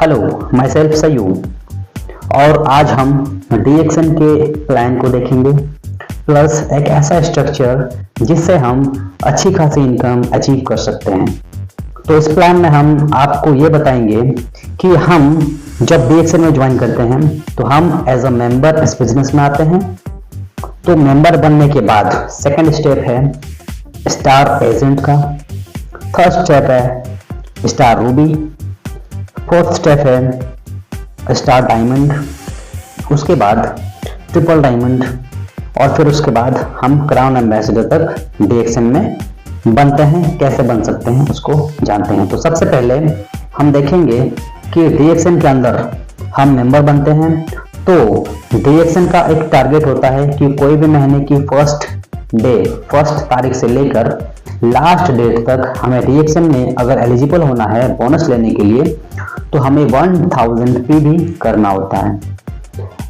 Hello, my self सयू। और आज हम डीएक्सएन के प्लान को देखेंगे, प्लस एक ऐसा स्ट्रक्चर जिससे हम अच्छी खासी इनकम अचीव कर सकते हैं। तो इस प्लान में हम आपको ये बताएंगे कि हम जब डीएक्सएन में ज्वाइन करते हैं तो हम एज अ मेंबर इस बिजनेस में आते हैं। तो मेंबर बनने के बाद सेकंड स्टेप है स्टार एजेंट का, थर्ड स्टेप है स्टार रूबी, फोर्थ स्टेप है स्टार डायमंड, उसके बाद ट्रिपल डायमंड और फिर उसके बाद हम क्राउन एम्बेसडर तक डीएक्सएन में बनते हैं। कैसे बन सकते हैं उसको जानते हैं। तो सबसे पहले हम देखेंगे कि डीएक्सएन के अंदर हम मेंबर बनते हैं तो डीएक्सएन का एक टारगेट होता है कि कोई भी महीने की फर्स्ट तारीख से लेकर लास्ट डेट तक हमें डीएक्सएन में अगर एलिजिबल होना है बोनस लेने के लिए तो हमें 1000 पीवी करना होता है।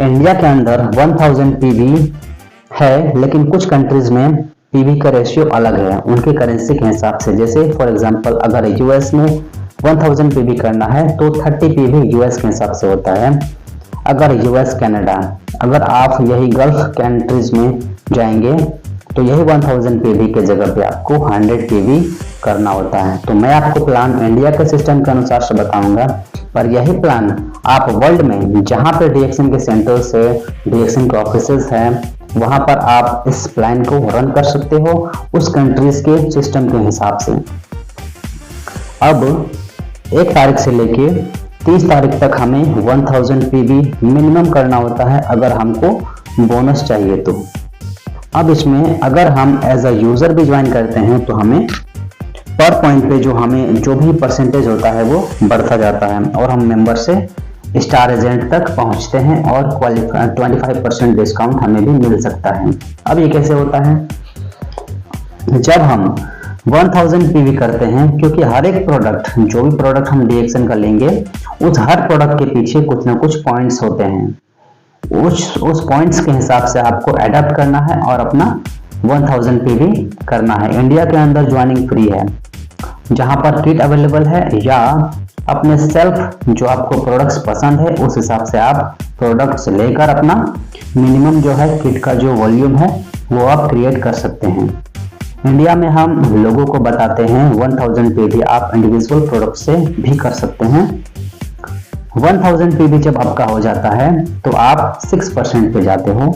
इंडिया के अंदर 1000 पीवी है, लेकिन कुछ कंट्रीज में पीवी का रेशियो अलग है उनके करेंसी के हिसाब से। जैसे फॉर एग्जांपल अगर यूएस में 1000 पीवी करना है तो 30 पीवी यूएस के हिसाब से होता है। अगर यूएस कनाडा, अगर आप यही गल्फ कंट्रीज में जाएंगे तो यही 1000 पीवी के जगह पे आपको 100 पीवी करना होता है। तो मैं आपको प्लान इंडिया के सिस्टम के अनुसार से बताऊंगा, पर यही प्लान आप वर्ल्ड में जहां पे डीएक्सएन के सेंटर्स है, डीएक्सएन के ऑफिसेस हैं, वहां पर आप इस प्लान को रन कर सकते हो उस कंट्रीज के सिस्टम के हिसाब से। अब 1 तारीख से लेके 30 तारीख तक हमें 1000 पीवी मिनिमम करना होता है अगर हमको बोनस चाहिए तो। अब इसमें अगर हम एज अ यूजर भी ज्वाइन करते हैं तो हमें पर पॉइंट पे जो भी परसेंटेज होता है वो बढ़ता जाता है और हम मेंबर से स्टार एजेंट तक पहुंचते हैं और 25% डिस्काउंट हमें भी मिल सकता है। अब ये कैसे होता है? जब हम 1000 पीवी करते हैं, क्योंकि हर एक प्रोडक्ट, जो भी प्रोडक्ट हम डीएक्सएन का लेंगे उस हर प्रोडक्ट के पीछे कुछ ना कुछ पॉइंट्स होते हैं। उस पॉइंट्स के हिसाब से आपको एडप्ट करना है और अपना 1000 पीवी करना है। इंडिया के अंदर ज्वाइनिंग फ्री है, जहां पर किट अवेलेबल है, या अपने सेल्फ जो आपको प्रोडक्ट्स पसंद है उस हिसाब से आप प्रोडक्ट्स लेकर अपना मिनिमम जो है किट का जो वॉल्यूम है वो आप क्रिएट कर सकते हैं। इंडिया में हम लोगों को बताते हैं 1000 पीवी आप इंडिविजुअल प्रोडक्ट से भी कर सकते हैं। 1000 पीवी जब आपका हो जाता है तो आप 6% पे जाते हो।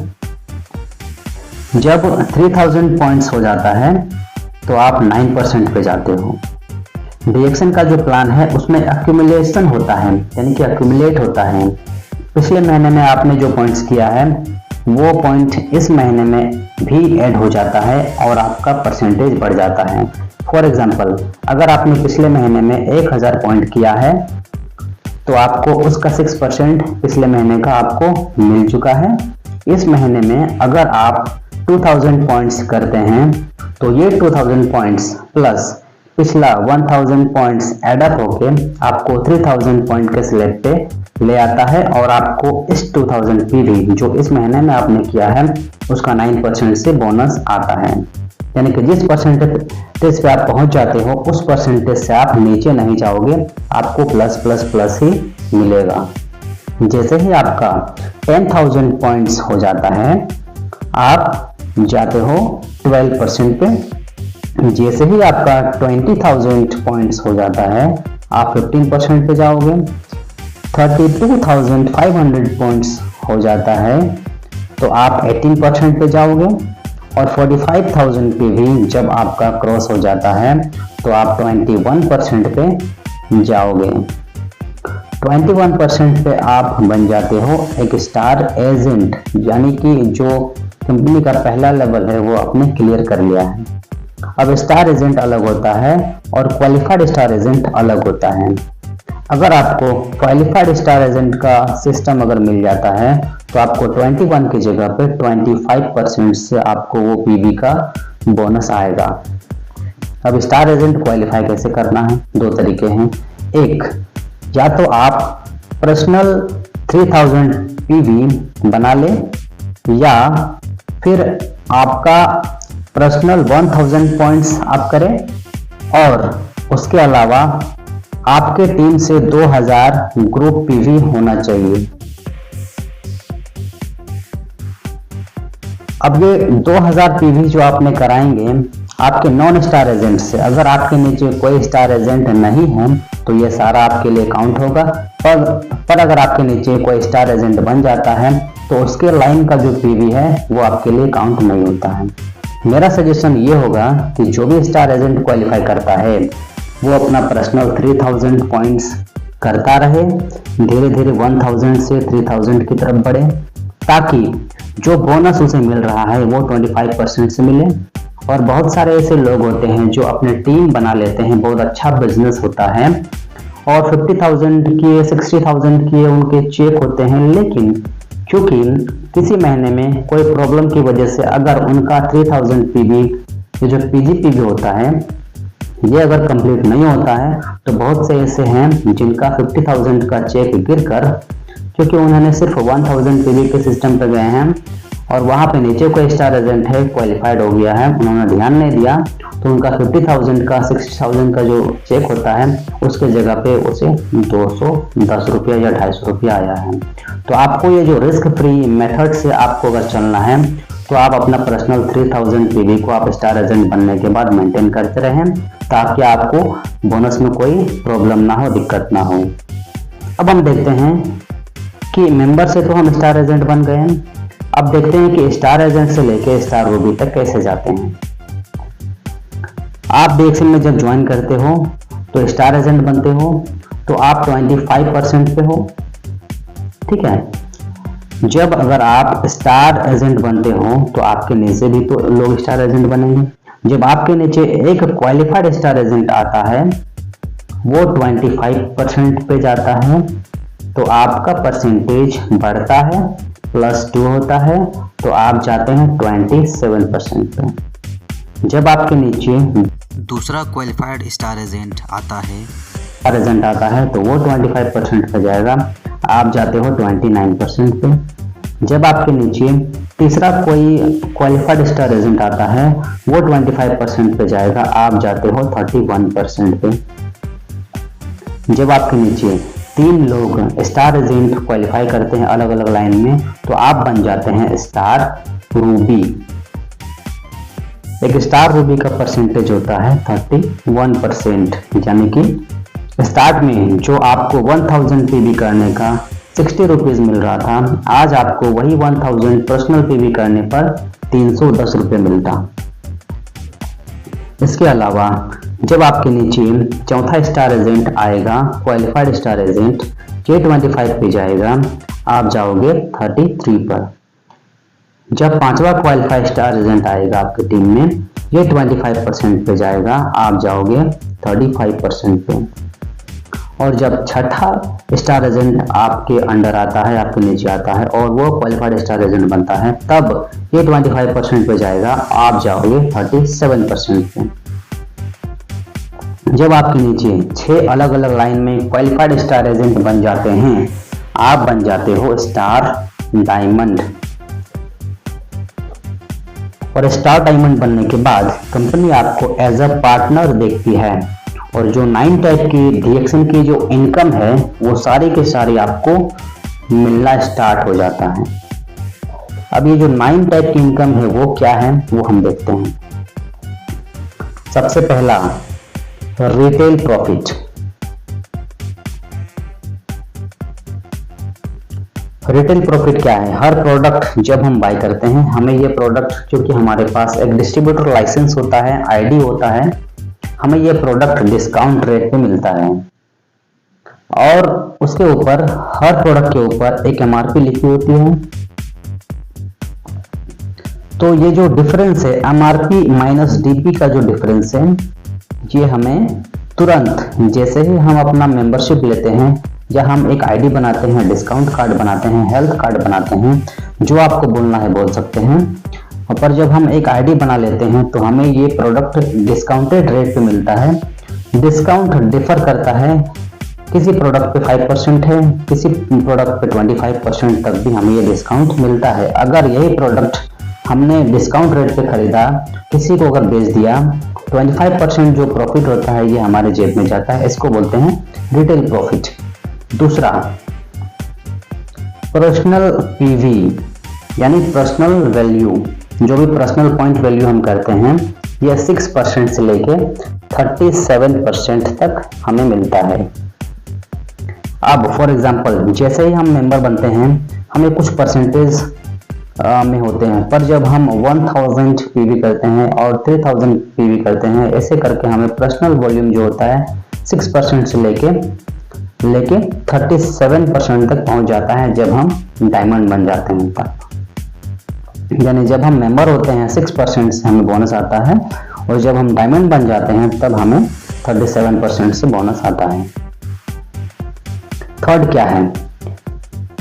जब 3000 पॉइंट्स हो जाता है तो आप 9% पे जाते हो। डीएक्सएन का जो प्लान है उसमें एक्यूमुलेशन होता है, यानी कि एक्यूमुलेट होता है। पिछले महीने में आपने जो पॉइंट्स किया है वो पॉइंट इस महीने में भी ऐड हो जाता है और आपका परसेंटेज बढ़ जाता है। फॉर एग्जांपल अगर आपने पिछले महीने में 1000 पॉइंट किया है तो आपको उसका 6% पिछले महीने का आपको मिल चुका है। इस महीने में अगर आप 2000 पॉइंट्स करते हैं तो ये 2000 पॉइंट्स प्लस पिछला 1000 पॉइंट्स एडअप होके आपको 3000 पॉइंट के स्लैब पे ले आता है और आपको इस 2000 पीवी जो इस महीने में आपने किया है उसका 9% से बोनस आता है। यानी कि जिस परसेंटेज पे आप पहुंच जाते हो उस परसेंटेज से आप नीचे नहीं जाओगे, आपको प्लस प्लस प्लस ही मिलेगा। जैसे ही आपका 10,000 पॉइंट्स हो जाता है आप जाते हो 12% पे। जैसे ही आपका 20,000 पॉइंट्स हो जाता है आप 15% पे जाओगे। 32,500 पॉइंट्स हो जाता है तो आप 18% पे जाओगे और 45,000 पे भी जब आपका क्रॉस हो जाता है तो आप 21% पे जाओगे। 21% पे आप बन जाते हो एक स्टार एजेंट, यानी कि जो कंपनी का पहला लेवल है वो आपने क्लियर कर लिया है। अब स्टार एजेंट अलग होता है और क्वालिफाइड स्टार एजेंट अलग होता है। अगर आपको क्वालिफाइड स्टार एजेंट का सिस्टम अगर मिल जाता है तो आपको 21 की जगह पे 25% से आपको वो पीवी का बोनस आएगा। अब स्टार एजेंट क्वालिफाई कैसे करना है? 2 तरीके हैं। एक, या तो आप पर्सनल 3000 पीवी बना ले, या फिर आपका पर्सनल 1000 पॉइंट्स आप करें और उसके अलावा आपके टीम से 2000 ग्रुप पीवी होना चाहिए। अब ये 2000 पीवी जो आपने कराएंगे आपके नॉन स्टार एजेंट से। अगर आपके नीचे कोई स्टार एजेंट नहीं है तो ये सारा आपके लिए काउंट होगा, पर अगर आपके नीचे कोई स्टार एजेंट बन जाता है तो उसके लाइन का जो पीवी है वो आपके लिए काउंट नहीं होता है। मेरा सजेशन ये होगा कि जो भी स्टार एजेंट क्वालिफाई करता है वो अपना पर्सनल 3000 पॉइंट्स करता रहे, धीरे धीरे 1000 से 3000 की तरफ बढ़े, ताकि जो बोनस उसे मिल रहा है वो 25% से मिले। और बहुत सारे ऐसे लोग होते हैं जो अपने टीम बना लेते हैं, बहुत अच्छा बिजनेस होता है और 50,000 की 60,000 की उनके चेक होते हैं, लेकिन क्योंकि किसी महीने में कोई प्रॉब्लम की वजह से अगर उनका 3000 पीवी ये जो पीजीपीवी होता है ये अगर कंप्लीट नहीं होता है तो बहुत से ऐसे हैं जिनका 50,000 का चेक गिरकर, क्योंकि उन्होंने सिर्फ 1000 पीवी के सिस्टम पर गए हैं और वहां पे नीचे कोई स्टार एजेंट है क्वालिफाइड हो गया है, उन्होंने ध्यान नहीं दिया तो उनका 50,000 का 60,000 का जो चेक होता है उसके जगह पे उसे 210 रुपया या 250 रुपया आया है। तो आपको ये जो रिस्क फ्री मेथड से आपको अगर चलना है तो आप अपना पर्सनल 3000 पीवी को आप स्टार एजेंट बनने के बाद मेंटेन करते रहें, ताकि आपको बोनस में कोई प्रॉब्लम ना हो, दिक्कत ना हो। अब हम देखते हैं कि मेंबर से तो हम स्टार एजेंट बन गए हैं, अब देखते हैं कि स्टार एजेंट से लेके स्टार रूबी तक कैसे जाते हैं। आप DXN में जब ज्वाइन करते हो तो स्टार एजेंट बनते हो तो आप 25% पे हो, ठीक है। जब अगर आप स्टार एजेंट बनते हो तो आपके नीचे भी तो लोग स्टार एजेंट बनेंगे। जब आपके नीचे एक क्वालिफाइड स्टार एजेंट आता है वो 25% पे जाता है तो आपका परसेंटेज बढ़ता है, +2 होता है तो आप जाते हैं 27% पे। जब आपके नीचे दूसरा क्वालिफाइड स्टार एजेंट आता है तो वो 25% पे जाएगा, आप जाते हो 29% पे। जब आपके नीचे तीसरा कोई क्वालिफाइड स्टार एजेंट आता है वो 25% पे जाएगा, आप जाते हो 31% पे। जब आपके नीचे 3 लोग स्टार एजेंट क्वालिफाई करते हैं अलग अलग लाइन में तो आप बन जाते हैं स्टार रूबी। एक स्टार रूबी का परसेंटेज होता है 31%, यानी कि स्टार्ट में जो आपको 1000 पीवी करने का 60 रुपीज मिल रहा था, आज आपको वही 1000 पर्सनल पीवी करने पर 310 रुपये मिलता। इसके अलावा जब आपके नीचे चौथा स्टार एजेंट आएगा क्वालिफाइड स्टार एजेंट, ये 25 पे जाएगा, आप जाओगे 33 पर। जब पांचवा क्वालिफाइड स्टार एजेंट आएगा आपकी टीम में, ये 25% पे जाएगा, आप जाओगे 35% पे। और जब छठा स्टार एजेंट आपके अंडर आता है, आपके नीचे आता है और वो क्वालिफाइड स्टार एजेंट बनता है, तब ये 25% पे जाएगा, आप जाओगे 37% पे। जब आपके नीचे 6 अलग अलग लाइन में क्वालिफाइड स्टार एजेंट बन जाते हैं, आप बन जाते हो स्टार डायमंड। और स्टार डायमंड बनने के बाद कंपनी आपको एज अ पार्टनर देखती है और जो 9 टाइप की DXN की जो इनकम है वो सारी के सारी आपको मिलना स्टार्ट हो जाता है। अब ये जो 9 टाइप की इनकम है वो क्या है वो हम देखते हैं। सबसे पहला रिटेल प्रॉफिट। रिटेल प्रॉफिट क्या है? हर प्रोडक्ट जब हम बाय करते हैं, हमें ये प्रोडक्ट, क्योंकि हमारे पास एक डिस्ट्रीब्यूटर लाइसेंस होता है, ID होता है, हमें ये प्रोडक्ट डिस्काउंट रेट पे मिलता है और उसके ऊपर हर प्रोडक्ट के ऊपर एक MRP लिखी होती है। तो ये जो डिफरेंस है MRP माइनस DP का जो डिफरेंस है, ये हमें तुरंत जैसे ही हम अपना मेंबरशिप लेते हैं या हम एक ID बनाते हैं, डिस्काउंट कार्ड बनाते हैं, हेल्थ कार्ड बनाते हैं, जो आपको बोलना है बोल सकते हैं, पर जब हम एक ID बना लेते हैं तो हमें ये प्रोडक्ट डिस्काउंटेड रेट पे मिलता है। डिस्काउंट डिफर करता है, किसी प्रोडक्ट पे 5% है, किसी प्रोडक्ट पे 25% तक भी हमें ये डिस्काउंट मिलता है। अगर यही प्रोडक्ट हमने डिस्काउंट रेट पे खरीदा, किसी को अगर बेच दिया, 25% जो प्रॉफिट होता है ये हमारे जेब में जाता है, इसको बोलते हैं रिटेल प्रॉफिट। दूसरा पर्सनल पीवी यानी पर्सनल वैल्यू, जो भी पर्सनल पॉइंट वैल्यू हम करते हैं, यह 6% से लेके 37% तक हमें मिलता है। अब फॉर एग्जांपल जैसे ही हम मेंबर बनते हैं हमें कुछ परसेंटेज में होते हैं, पर जब हम 1000 पीवी करते हैं और 3000 पीवी करते हैं, ऐसे करके हमें पर्सनल वॉल्यूम जो होता है 6% से लेके 37% तक पहुंच जाता है जब हम डायमंड बन जाते हैं तब। यानी जब हम मेंबर होते हैं 6% से हमें बोनस आता है, और जब हम डायमंड बन जाते हैं तब हमें 37% से बोनस आता है। थर्ड क्या है?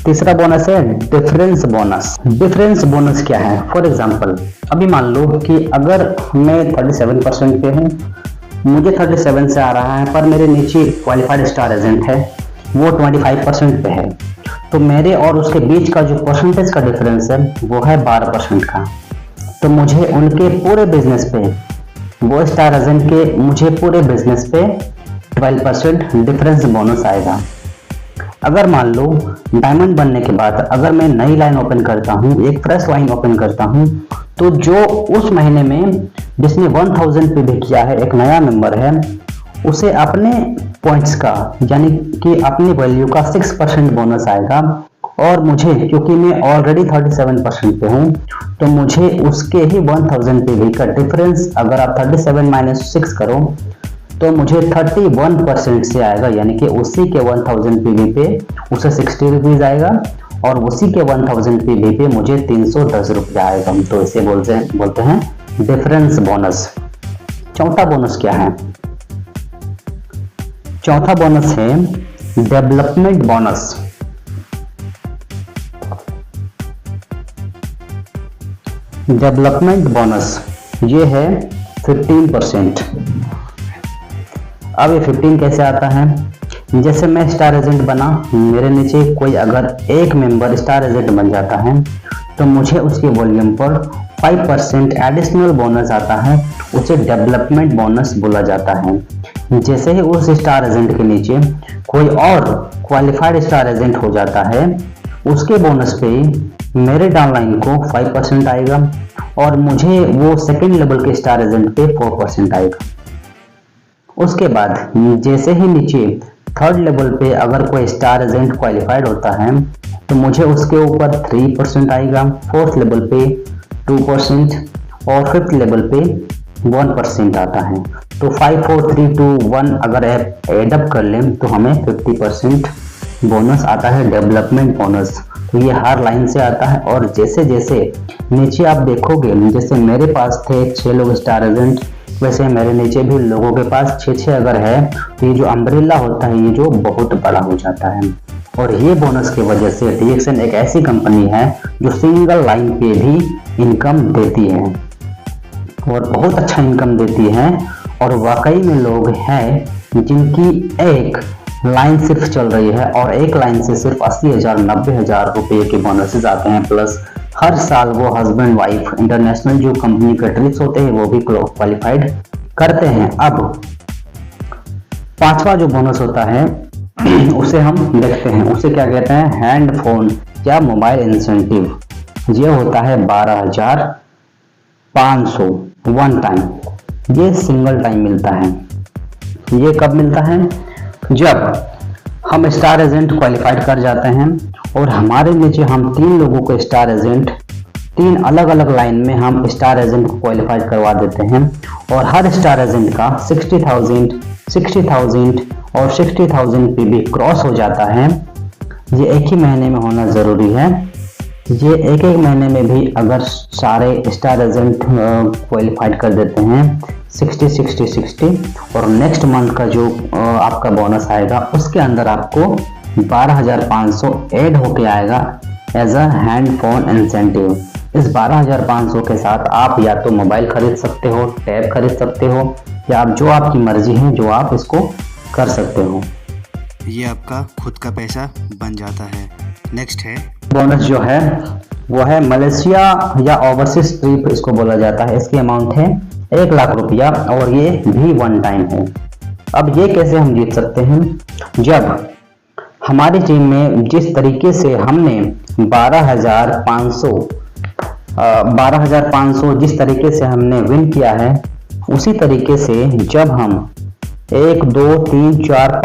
तीसरा बोनस है डिफरेंस बोनस। डिफरेंस बोनस क्या है? फॉर एग्जांपल अभी मान लो कि अगर मैं 37% पे हूँ, मुझे 37 से आ रहा है, पर मेरे नीचे क्वालिफाइड स्टार एजेंट है वो 25% पे है, तो मेरे और उसके बीच का जो परसेंटेज का डिफरेंस है वो है 12% का। तो मुझे उनके पूरे बिजनेस पे, वो स्टार एजेंट के मुझे पूरे बिजनेस पे 12% डिफरेंस बोनस आएगा। अगर मान लो डायमंड बनने के बाद अगर मैं नई लाइन ओपन करता हूँ, एक फ्रेश लाइन ओपन करता हूँ, तो जो उस महीने में जिसने 1000 पे भी किया है, एक नया मेंबर है, उसे अपने पॉइंट्स का यानी कि अपनी वैल्यू का 6% बोनस आएगा, और मुझे क्योंकि मैं ऑलरेडी 37% पे हूँ, तो मुझे उसके ही 1000 पे भी का डिफरेंस अगर आप 37 माइनस 6 करो तो मुझे 31% से आएगा, यानी कि उसी के 1000 पीवी पे उसे 60 रुपीज आएगा और उसी के 1000 पीवी पे मुझे 310 रुपया आएगा। तो इसे बोलते हैं डिफरेंस बोनस। चौथा बोनस क्या है? चौथा बोनस है डेवलपमेंट बोनस। डेवलपमेंट बोनस ये है 15%। अब ये 15 कैसे आता है? जैसे मैं स्टार एजेंट बना, मेरे नीचे कोई अगर एक मेंबर स्टार एजेंट बन जाता है तो मुझे उसके वॉल्यूम पर 5% एडिशनल बोनस आता है, उसे डेवलपमेंट बोनस बोला जाता है। जैसे ही उस स्टार एजेंट के नीचे कोई और क्वालिफाइड स्टार एजेंट हो जाता है, उसके बोनस पे मेरे डाउनलाइन को 5% आएगा और मुझे वो सेकेंड लेवल के स्टार एजेंट पे 4% आएगा। उसके बाद जैसे ही नीचे थर्ड लेवल पे अगर कोई स्टार एजेंट क्वालिफाइड होता है तो मुझे उसके ऊपर 3% आएगा, फोर्थ लेवल पे 2% और फिफ्थ लेवल पे 1% आता है। तो 5 4 3 2 1 अगर एडअप कर लें तो हमें 50% बोनस आता है, डेवलपमेंट बोनस। तो ये हर लाइन से आता है, और जैसे जैसे नीचे आप देखोगे, जैसे मेरे पास थे 6 लोग स्टार एजेंट, वैसे मेरे नीचे भी लोगों के पास 6 अगर है, तो ये जो अम्ब्रेला होता है ये जो बहुत बड़ा हो जाता है। और ये बोनस की वजह से डीएक्सएन एक ऐसी कंपनी है जो सिंगल लाइन पे भी इनकम देती है और बहुत अच्छा इनकम देती है, और वाकई में लोग हैं जिनकी एक लाइन सिर्फ चल रही है और एक लाइन से सिर्फ 80,000 90,000 रुपये के बोनसेस आते हैं, प्लस हर साल वो हस्बैंड वाइफ इंटरनेशनल जो कंपनी के ट्रिप्स होते हैं वो भी क्वालिफाइड करते हैं। अब पांचवा जो बोनस होता है उसे हम देखते हैं, उसे क्या कहते हैं? हैंड फोन या मोबाइल इंसेंटिव। ये होता है 12,500 वन टाइम, ये सिंगल टाइम मिलता है। ये कब मिलता है? जब हम स्टार एजेंट क्वालिफाइड कर जाते हैं और हमारे नीचे हम 3 लोगों को स्टार एजेंट 3 अलग अलग लाइन में हम स्टार एजेंट को क्वालिफाइड करवा देते हैं, और हर स्टार एजेंट का 60,000 और 60,000 पीबी क्रॉस हो जाता है। ये एक ही महीने में होना ज़रूरी है। ये एक महीने में भी अगर सारे स्टार एजेंट क्वालिफाइड कर देते हैं 60 और नेक्स्ट मंथ का जो आपका बोनस आएगा उसके अंदर आपको 12,500 ऐड होके आएगा as a hand phone incentive. इस 12,500 के साथ आप या तो मोबाइल खरीद सकते हो, टैब खरीद सकते हो, या आप जो आपकी मर्जी है जो आप इसको कर सकते हो। ये आपका खुद का पैसा बन जाता है। नेक्स्ट है बोनस जो है वो है मलेशिया या ओवरसीज ट्रिप इसको बोला जाता है। इसकी अमाउंट है 1 लाख रुपया और ये भी वन टाइम है। अब ये कैसे हम जीत सकते हैं? जब हमारी टीम में जिस तरीके से हमने 12,500 जिस तरीके से हमने विन किया है, उसी तरीके से जब हम 1 2 3 4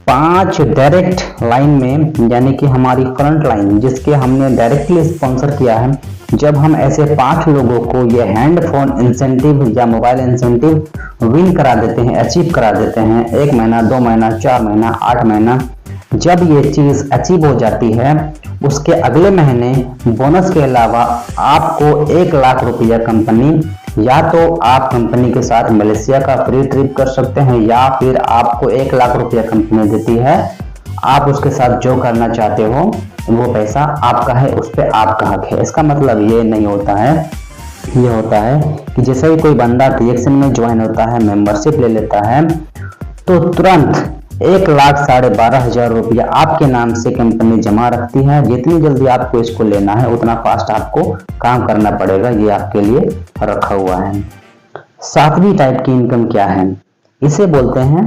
5 डायरेक्ट लाइन में, यानी कि हमारी फ्रंट लाइन जिसके हमने डायरेक्टली स्पॉन्सर किया है, जब हम ऐसे 5 लोगों को ये हैंड फोन इंसेंटिव या मोबाइल इंसेंटिव विन करा देते हैं, अचीव करा देते हैं, 1 महीना 2 महीना 4 महीना 8 महीना, जब ये चीज अचीव हो जाती है, उसके अगले महीने बोनस के अलावा आपको 1 लाख रुपया कंपनी, या तो आप कंपनी के साथ मलेशिया का फ्री ट्रिप कर सकते हैं, या फिर आपको 1 लाख रुपया कंपनी देती है, आप उसके साथ जो करना चाहते हो वो पैसा आपका है, उस पर आपका हक है। इसका मतलब ये नहीं होता है, ये होता है कि जैसे ही कोई बंदा रिएक्शन में ज्वाइन होता है, मेंबरशिप ले लेता है, तो तुरंत 1,12,500 रुपया आपके नाम से कंपनी जमा रखती है। जितनी जल्दी आपको इसको लेना है उतना फास्ट आपको काम करना पड़ेगा, ये आपके लिए रखा हुआ है। 7वीं टाइप की इनकम क्या है? इसे बोलते हैं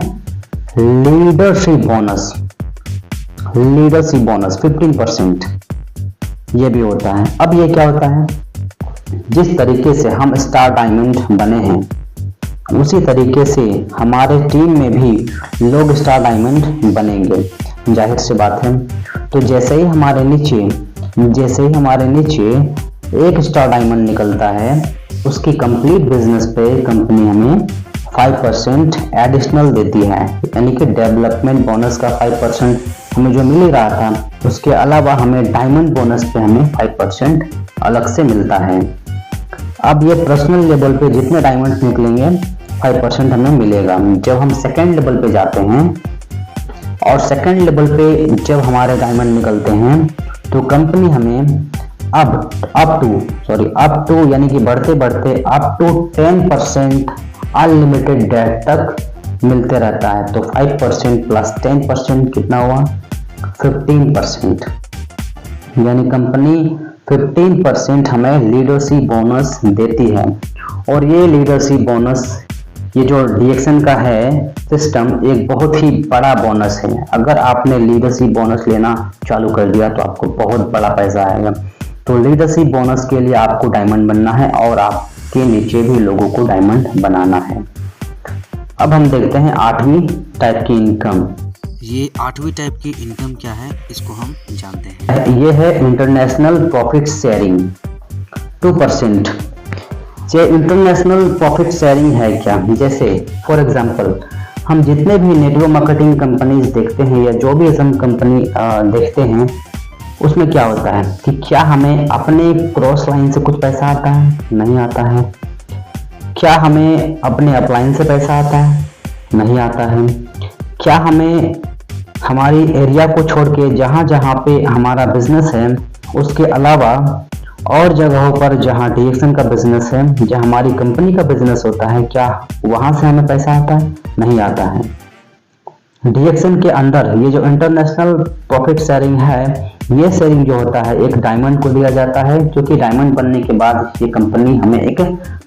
लीडरशिप बोनस। लीडरशिप बोनस 15% ये भी होता है। अब ये क्या होता है? जिस तरीके से हम स्टार डायमंड बने हैं, उसी तरीके से हमारे टीम में भी लोग स्टार डायमंड बनेंगे, जाहिर सी बात है। तो जैसे ही हमारे नीचे एक स्टार डायमंड निकलता है, उसकी कंप्लीट बिजनेस पे कंपनी हमें 5% एडिशनल देती है, यानी कि डेवलपमेंट बोनस का 5% हमें जो मिल रहा था, उसके अलावा हमें डायमंड बोनस पे हमें 5% अलग से मिलता है। अब ये पर्सनल लेवल पे जितने डायमंड निकलेंगे 5% हमें मिलेगा। जब हम सेकेंड लेवल पे जाते हैं और सेकेंड लेवल पे जब हमारे डायमंड निकलते हैं, तो कंपनी हमें अप टू यानी कि बढ़ते बढ़ते अप टू 10% अनलिमिटेड डेट तक मिलते रहता है। तो 5% प्लस 10% कितना हुआ? 15%, यानी कंपनी 15% हमें लीडरशिप बोनस देती है। और ये लीडरशिप बोनस, ये जो डीएक्सन का है सिस्टम, एक बहुत ही बड़ा बोनस है। अगर आपने लीडरशिप बोनस लेना चालू कर दिया तो आपको बहुत बड़ा पैसा आएगा। तो लीडरशिप बोनस के लिए आपको डायमंड बनना है और आपके नीचे भी लोगों को डायमंड बनाना है। अब हम देखते हैं 8वीं टाइप की इनकम। ये 8वीं टाइप की इनकम क्या है, इसको हम जानते हैं। ये है इंटरनेशनल प्रॉफिट शेयरिंग 2%। ये इंटरनेशनल प्रॉफिट शेयरिंग है क्या? जैसे फॉर एग्जांपल हम जितने भी नेटवर्क मार्केटिंग कंपनीज देखते हैं या जो भी हम कंपनी देखते हैं, उसमें क्या होता है कि क्या हमें अपने क्रॉस लाइन से कुछ पैसा आता है? नहीं आता है। क्या हमें अपने अपलाइन से पैसा आता है? नहीं आता है। क्या हमें हमारी एरिया को छोड़ के जहाँ जहाँ पे हमारा बिजनेस है, उसके अलावा और जगहों पर जहाँ डीएक्सन का बिजनेस है, जहाँ हमारी कंपनी का बिजनेस होता है, क्या वहाँ से हमें पैसा आता है? नहीं आता है। डीएक्सन के अंदर ये जो इंटरनेशनल प्रॉफिट शेयरिंग है, ये शेयरिंग जो होता है एक डायमंड को दिया जाता है, क्योंकि डायमंड बनने के बाद ये कंपनी हमें एक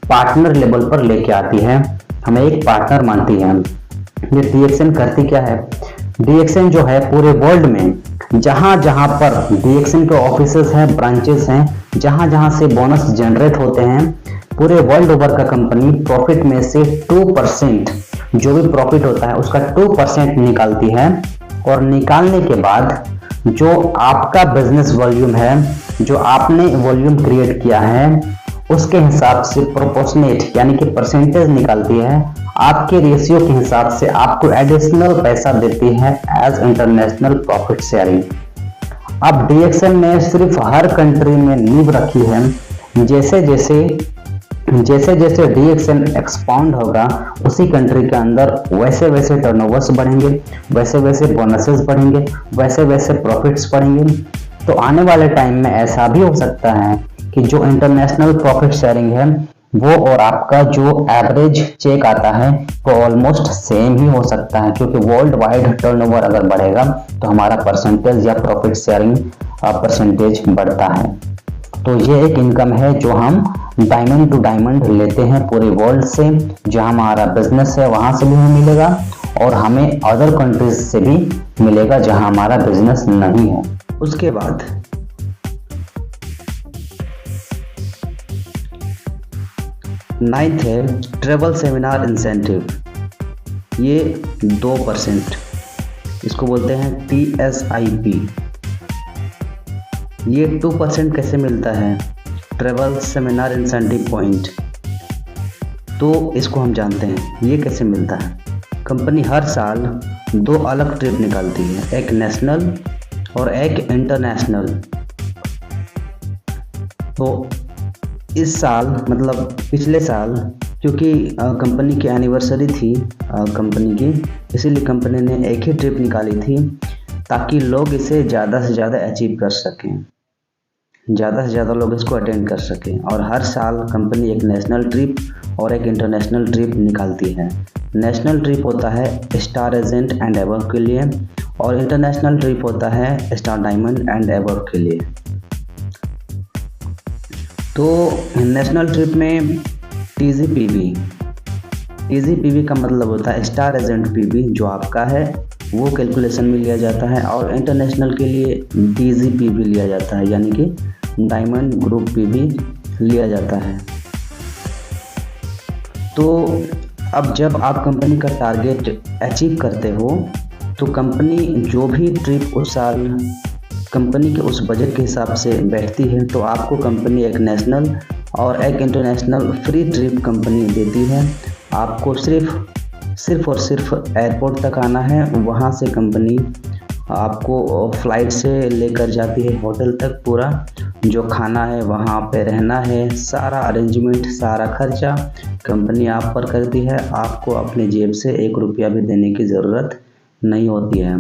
पार्टनर लेवल पर लेके आती है, हमें एक पार्टनर मानती है। ये डीएक्सन करती क्या है? डीएक्सन जो है पूरे वर्ल्ड में जहां जहां पर डीएक्सन के ऑफिसेस हैं, ब्रांचेस हैं, जहां जहां से बोनस जनरेट होते हैं, पूरे वर्ल्ड ओवर का कंपनी प्रॉफिट में से 2%, जो भी प्रॉफिट होता है उसका 2% निकालती है। और निकालने के बाद जो आपका बिजनेस वॉल्यूम है, जो आपने वॉल्यूम क्रिएट किया है, उसके हिसाब से प्रोपोर्शनेट यानी कि परसेंटेज निकालती है। आपके रेशियो के हिसाब से आपको एडिशनल पैसा देती है एज इंटरनेशनल प्रॉफिट शेयरिंग। अब डीएक्सन ने सिर्फ हर कंट्री में नींव रखी है। जैसे जैसे डीएक्सन एक्सपांड होगा, उसी कंट्री के अंदर वैसे वैसे टर्नओवर्स बढ़ेंगे, वैसे वैसे बोनसेस बढ़ेंगे, वैसे वैसे प्रॉफिट्स बढ़ेंगे। तो आने वाले टाइम में ऐसा भी हो सकता है कि जो इंटरनेशनल प्रॉफिट शेयरिंग है वो और आपका जो एवरेज चेक आता है वो ऑलमोस्ट सेम ही हो सकता है, क्योंकि वर्ल्ड वाइड टर्नओवर अगर बढ़ेगा तो हमारा परसेंटेज या प्रॉफिट शेयरिंग परसेंटेज बढ़ता है। तो ये एक इनकम है जो हम डायमंड टू डायमंड लेते हैं पूरे वर्ल्ड से, जहाँ हमारा बिजनेस है वहाँ से भी हमें मिलेगा और हमें अदर कंट्रीज से भी मिलेगा जहाँ हमारा बिजनेस नहीं है। उसके बाद नाइन्थ है ट्रेवल सेमिनार इंसेंटिव। ये 2%, इसको बोलते हैं TSIP। ये 2% कैसे मिलता है? Travel seminar incentive point. तो इसको हम जानते हैं ये कैसे मिलता है। कंपनी हर साल 2 अलग ट्रिप निकालती है, एक नेशनल और एक इंटरनेशनल। तो इस साल मतलब पिछले साल, क्योंकि कंपनी की एनिवर्सरी थी कंपनी की, इसीलिए कंपनी ने एक ही ट्रिप निकाली थी ताकि लोग इसे ज़्यादा से ज़्यादा अचीव कर सकें, ज़्यादा से ज़्यादा लोग इसको अटेंड कर सकें। और हर साल कंपनी एक नेशनल ट्रिप और एक इंटरनेशनल ट्रिप निकालती है। नेशनल ट्रिप होता है स्टार एजेंट एंड एबव के लिए और इंटरनेशनल ट्रिप होता है स्टार डायमंड एंड एबव के लिए। तो नेशनल ट्रिप में TGPB का मतलब होता है स्टार एजेंट PB जो आपका है वो कैलकुलेशन में लिया जाता है, और इंटरनेशनल के लिए DGPB लिया जाता है, यानी कि डायमंड ग्रुप PB लिया जाता है। तो अब जब आप कंपनी का टारगेट अचीव करते हो तो कंपनी जो भी ट्रिप उस साल कंपनी के उस बजट के हिसाब से बैठती है, तो आपको कंपनी एक नेशनल और एक इंटरनेशनल फ्री ट्रिप कंपनी देती है। आपको सिर्फ और सिर्फ एयरपोर्ट तक आना है, वहाँ से कंपनी आपको फ्लाइट से लेकर जाती है होटल तक। पूरा जो खाना है, वहाँ पे रहना है, सारा अरेंजमेंट, सारा खर्चा कंपनी आप पर करती है। आपको अपने जेब से 1 रुपया भी देने की ज़रूरत नहीं होती है,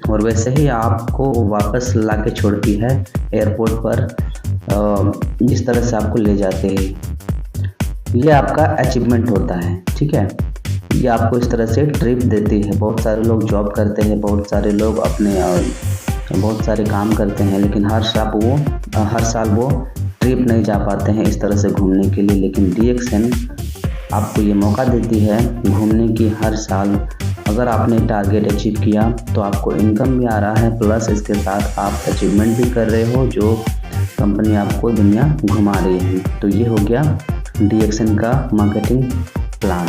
और वैसे ही आपको वापस ला के छोड़ती है एयरपोर्ट पर, जिस तरह से आपको ले जाते हैं। ये आपका अचीवमेंट होता है, ठीक है। ये आपको इस तरह से ट्रिप देती है। बहुत सारे लोग जॉब करते हैं, बहुत सारे लोग अपने बहुत सारे काम करते हैं, लेकिन हर साल वो ट्रिप नहीं जा पाते हैं इस तरह से घूमने के लिए। लेकिन DXN आपको ये मौका देती है घूमने की हर साल। अगर आपने टारगेट अचीव किया तो आपको इनकम भी आ रहा है, प्लस इसके साथ आप अचीवमेंट भी कर रहे हो जो कंपनी आपको दुनिया घुमा रही है। तो ये हो गया DXN का मार्केटिंग प्लान।